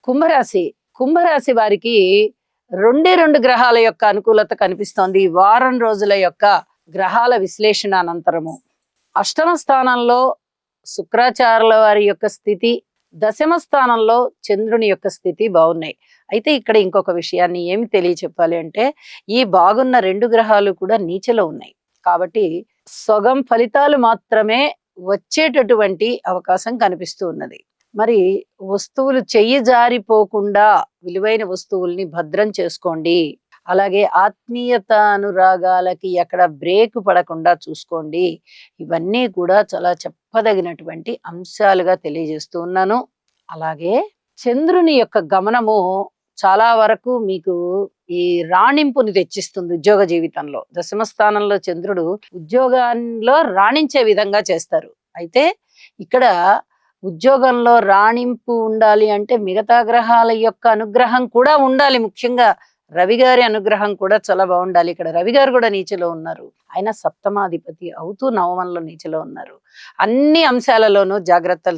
కుంభరాశి కుంభరాశి వారికి రెండే రెండు గ్రహాల యొక్క అనుకూలత కనిపిస్తోంది ఈ వారం రోజుల యొక్క గ్రహాల విశ్లేషణ అనంతరము. అష్టమ స్థానంలో శుక్రాచార్యుల వారి యొక్క స్థితి, దశమ స్థానంలో చంద్రుని యొక్క స్థితి బాగున్నాయి. అయితే ఇక్కడ ఇంకొక విషయాన్ని ఏమి తెలియచెప్పాలి అంటే, ఈ బాగున్న రెండు గ్రహాలు కూడా నీచలో ఉన్నాయి కాబట్టి సగం ఫలితాలు మాత్రమే వచ్చేటటువంటి అవకాశం కనిపిస్తూ ఉన్నది. మరి వస్తువులు చెయ్యి జారిపోకుండా విలువైన వస్తువుల్ని భద్రం చేసుకోండి. అలాగే ఆత్మీయత అనురాగాలకి ఎక్కడ బ్రేక్ పడకుండా చూసుకోండి. ఇవన్నీ కూడా చాలా చెప్పదగినటువంటి అంశాలుగా తెలియజేస్తూ ఉన్నాను. అలాగే చంద్రుని యొక్క గమనము చాలా వరకు మీకు ఈ రాణింపుని తెచ్చిస్తుంది ఉద్యోగ జీవితంలో. దశమ స్థానంలో చంద్రుడు ఉద్యోగంలో రాణించే విధంగా చేస్తారు. అయితే ఇక్కడ ఉద్యోగంలో రాణింపు ఉండాలి అంటే మిగతా గ్రహాల యొక్క అనుగ్రహం కూడా ఉండాలి. ముఖ్యంగా రవి గారి అనుగ్రహం కూడా చాలా బాగుండాలి. ఇక్కడ రవి గారు కూడా నీచలో ఉన్నారు. ఆయన సప్తమాధిపతి అవుతూ నవమంలో నీచలో ఉన్నారు. అన్ని అంశాలలోనూ జాగ్రత్తలు